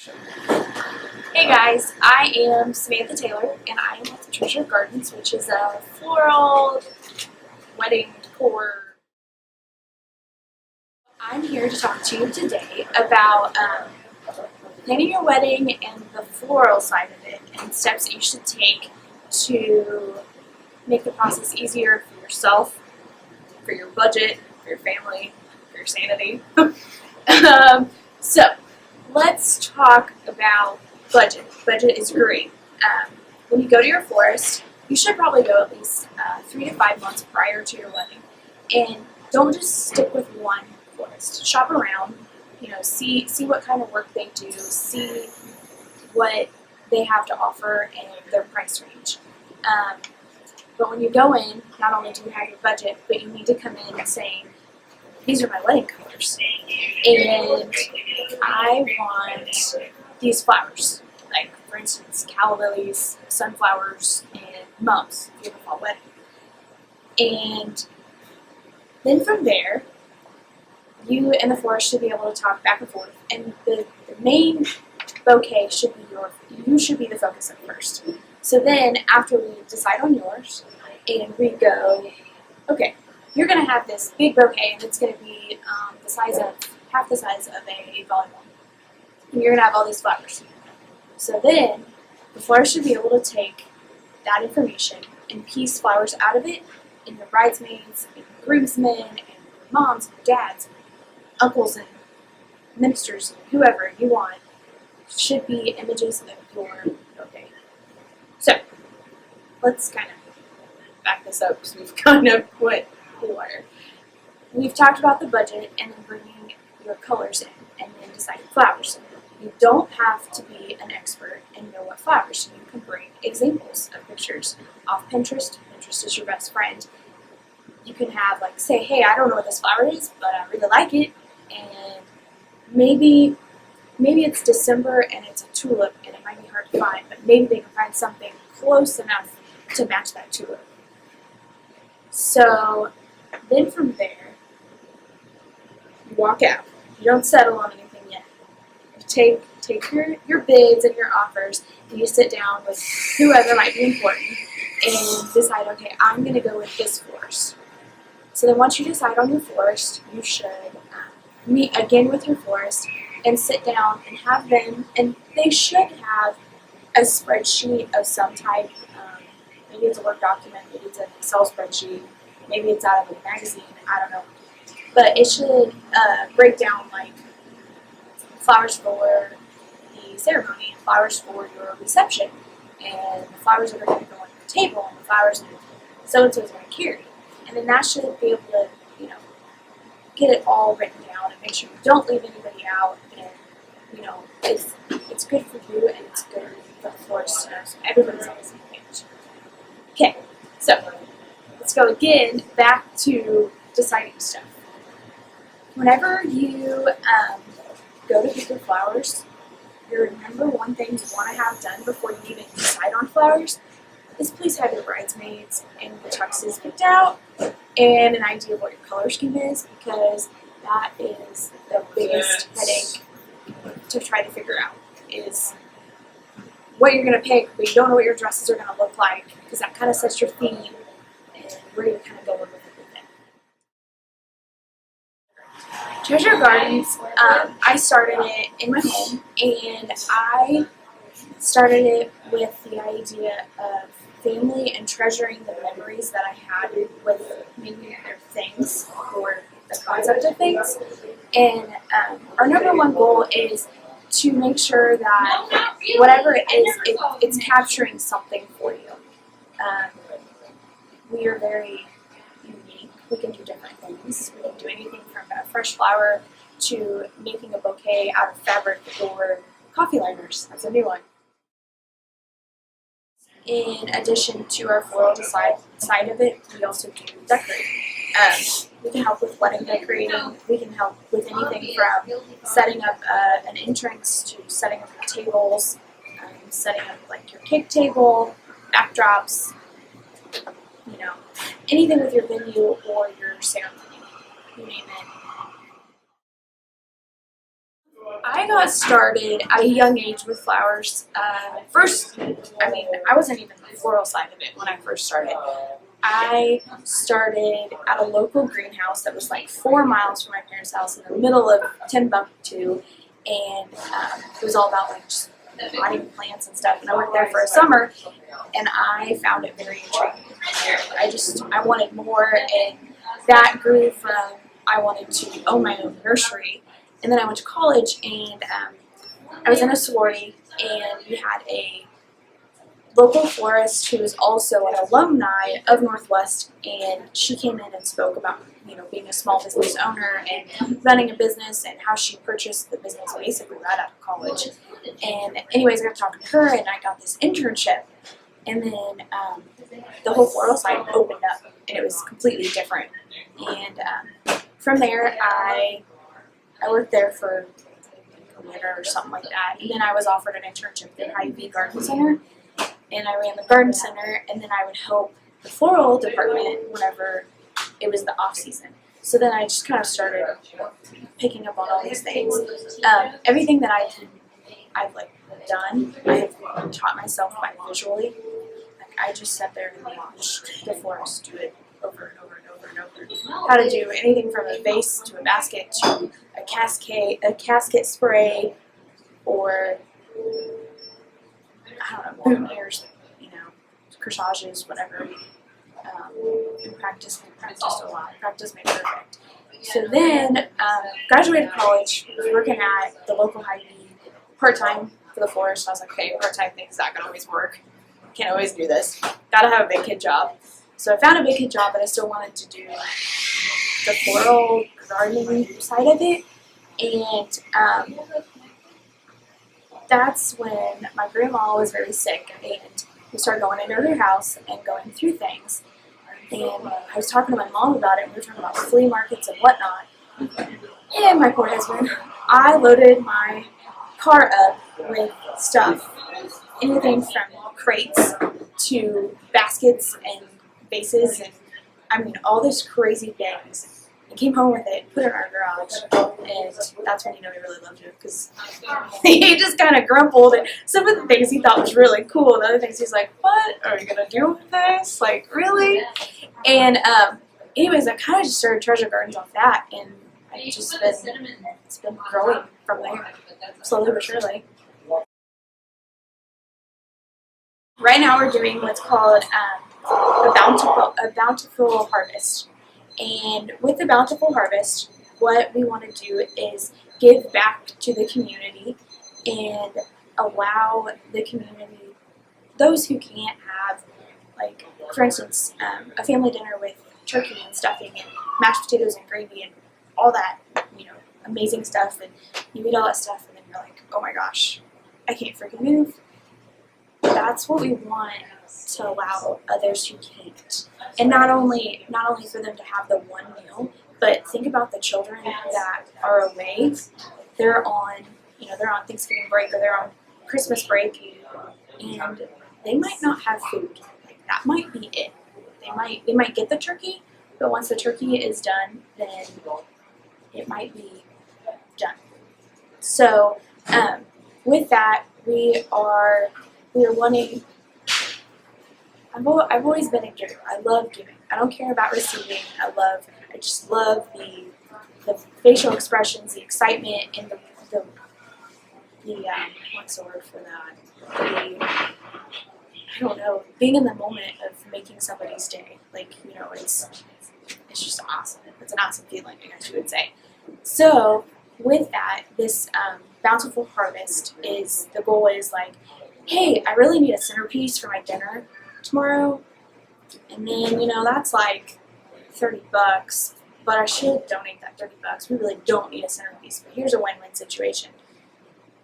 Hey guys, I am Samantha Taylor and I am with Treasure Gardens, which is a floral wedding decor. I'm here to talk to you today about planning your wedding and the floral side of it and steps that you should take to make the process easier for yourself, for your budget, for your family, for your sanity. So let's talk about budget. Budget is great. When you go to your florist, you should probably go at least 3 to 5 months prior to your wedding, and don't just stick with one florist. Shop around, see what kind of work they do, see what they have to offer and their price range. But when you go in, not only do you have your budget, but you need to come in saying, these are my wedding colors, and I want these flowers, like for instance calla lilies, sunflowers, and mums if you have a fall wedding. And then from there, you and the florist should be able to talk back and forth, and the main bouquet should be you should be the focus at first. So then after we decide on yours and we go, okay, you're going to have this big bouquet and it's going to be half the size of a volleyball. And you're going to have all these flowers. So then the florist should be able to take that information and piece flowers out of it, and your bridesmaids, and your groomsmen, and your moms, and your dads, uncles, and ministers, and whoever you want, should be images of your bouquet. So let's kind of back this up because we've kind of went haywire. We've talked about the budget and then bringing your colors in and then deciding flowers. You don't have to be an expert and know what flowers. You can bring examples of pictures off Pinterest. Pinterest is your best friend. You can have say, hey, I don't know what this flower is, but I really like it, and maybe it's December and it's a tulip and it might be hard to find, but maybe they can find something close enough to match that tulip. So then from there, you walk out. You don't settle on anything yet. You take your bids and your offers, and you sit down with whoever might be important and decide, okay, I'm going to go with this florist. So then once you decide on your florist, you should meet again with your florist and sit down and have them, and they should have a spreadsheet of some type. Maybe it's a Word document, maybe it's an Excel spreadsheet, maybe it's out of a magazine, I don't know. But it should break down flowers for the ceremony, flowers for your reception, and the flowers that are going to go on your table, and the flowers that so-and-so is going to carry. And then that should be able to, get it all written down and make sure you don't leave anybody out, and, it's good for you and it's good for the florist to know, so everybody's on the same page. Okay, so let's go again back to deciding stuff. Whenever you go to pick your flowers, your number one thing you want to have done before you even decide on flowers is please have your bridesmaids and the tuxes picked out and an idea of what your color scheme is, because that is the biggest headache to try to figure out, is what you're going to pick, but you don't know what your dresses are going to look like, because that kind of sets your theme and where you're kind of going with it. Treasure Gardens, I started it in my home, and I started it with the idea of family and treasuring the memories that I had with maybe their things or the concept of things. And our number one goal is to make sure that whatever it is, it's capturing something for you. We are very unique. We can do different things. We can do anything from a fresh flower to making a bouquet out of fabric or coffee liners. That's a new one. In addition to our floral side of it, we also do decorating. We can help with wedding decorating. We can help with anything from setting up an entrance to setting up your tables, setting up your cake table, backdrops, anything with your venue or your ceremony, you name it. I got started at a young age with flowers. First, I mean, I wasn't even the floral side of it when I first started. I started at a local greenhouse that was like 4 miles from my parents' house in the middle of Timbuktu, and it was all about like just potting plants and stuff. And I went there for a summer, and I found it very intriguing. I wanted more, and that grew from I wanted to own my own nursery. And then I went to college, and I was in a sorority, and we had a local florist who was also an alumni of Northwest, and she came in and spoke about, you know, being a small business owner and running a business and how she purchased the business basically right out of college. And anyways, I got talking to her, and I got this internship, and then the whole floral side opened up, and it was completely different. And from there, I worked there for a year or something like that, and then I was offered an internship at Hy-Vee Garden Center, and I ran the garden center, and then I would help the floral department whenever it was the off season. So then I just kind of started picking up on all these things. Everything that I've like done, I have taught myself by visually. Like I just sat there and watched the florist do it over and over and over and over. How to do anything from a vase to a basket to a casket spray, or I don't know, boutonnieres, you know, corsages, whatever. And practiced a lot. Practice made perfect. So then, graduated college, was working at the local Hy-Vee part-time for the florist. I was like, okay, part-time thing's not going to always work. Can't always do this. Gotta have a big kid job. So I found a big kid job, but I still wanted to do the floral gardening side of it. And that's when my grandma was very sick, and we started going into her house and going through things. And I was talking to my mom about it, and we were talking about flea markets and whatnot. And my poor husband, I loaded my car up with stuff, anything from crates to baskets and vases, and I mean all these crazy things. I came home with it, put it in our garage, and that's when you know he really loved it, because he just kind of grumbled at some of the things he thought was really cool, and other things he's like, what are you going to do with this? Like, really? And anyways, I kind of just started Treasure Gardens off that, and it's been growing from there, slowly but surely. Right now we're doing what's called a bountiful harvest. And with the bountiful harvest, what we want to do is give back to the community and allow the community, those who can't have, like, for instance, a family dinner with turkey and stuffing and mashed potatoes and gravy and all that, you know, amazing stuff, and you eat all that stuff and then you're like, oh my gosh, I can't freaking move. That's what we want to allow others who can't. And not only for them to have the one meal, but think about the children that are away. They're on Thanksgiving break, or they're on Christmas break, and they might not have food. Like, that might be it. They might get the turkey, but once the turkey is done, then it might be done. So with that, we are wanting. I've always been a giver. I love giving. I don't care about receiving. I just love the facial expressions, the excitement, and the what's the word for that? I don't know, being in the moment of making somebody's day. Like, you know, it's just awesome. It's an awesome feeling, I guess you would say. So with that, this bountiful harvest the goal is like, hey, I really need a centerpiece for my dinner tomorrow, and then, you know, that's like $30, but I should donate that $30. We really don't need a centerpiece, but here's a win-win situation.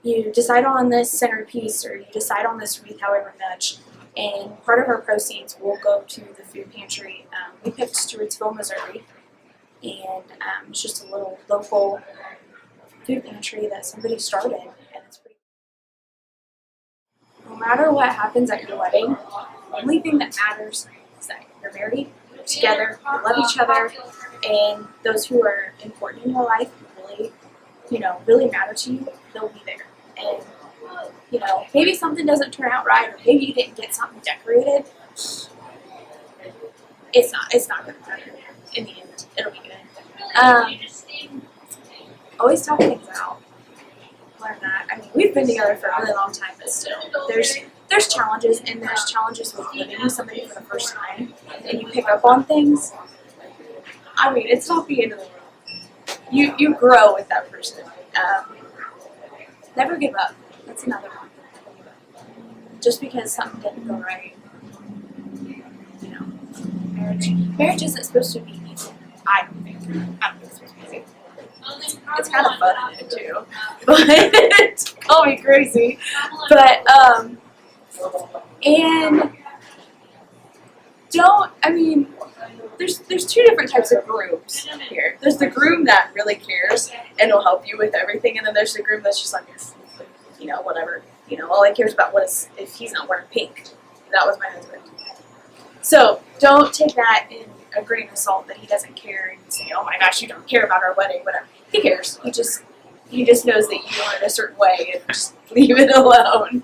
You decide on this centerpiece, or you decide on this wreath, however much, and part of our proceeds will go to the food pantry. We picked Stewartsville, Missouri, and it's just a little local food pantry that somebody started, and it's pretty. No matter what happens at your wedding, the only thing that matters is that you're married, you're together, you love each other, and those who are important in your life, you really matter to you, they'll be there. And, maybe something doesn't turn out right, or maybe you didn't get something decorated. It's not going to matter in the end. It'll be good. Always talk things out. Learn that. I mean, we've been together for a really long time, but still, there's challenges, and there's challenges with living with somebody for the first time, and you pick up on things. I mean, it's not the end of the world. You grow with that person. Never give up. That's another one. Just because something didn't go right, marriage isn't supposed to be easy. I don't think it's supposed to be easy. It's kind of fun in it too, but call me crazy. But and there's two different types of grooms here. There's the groom that really cares and will help you with everything, and then there's the groom that's just like, whatever. All he cares about was if he's not wearing pink. That was my husband. So don't take that in a grain of salt that he doesn't care and say, oh my gosh, you don't care about our wedding, whatever. He cares. He just knows that you want it a certain way, and just leave it alone.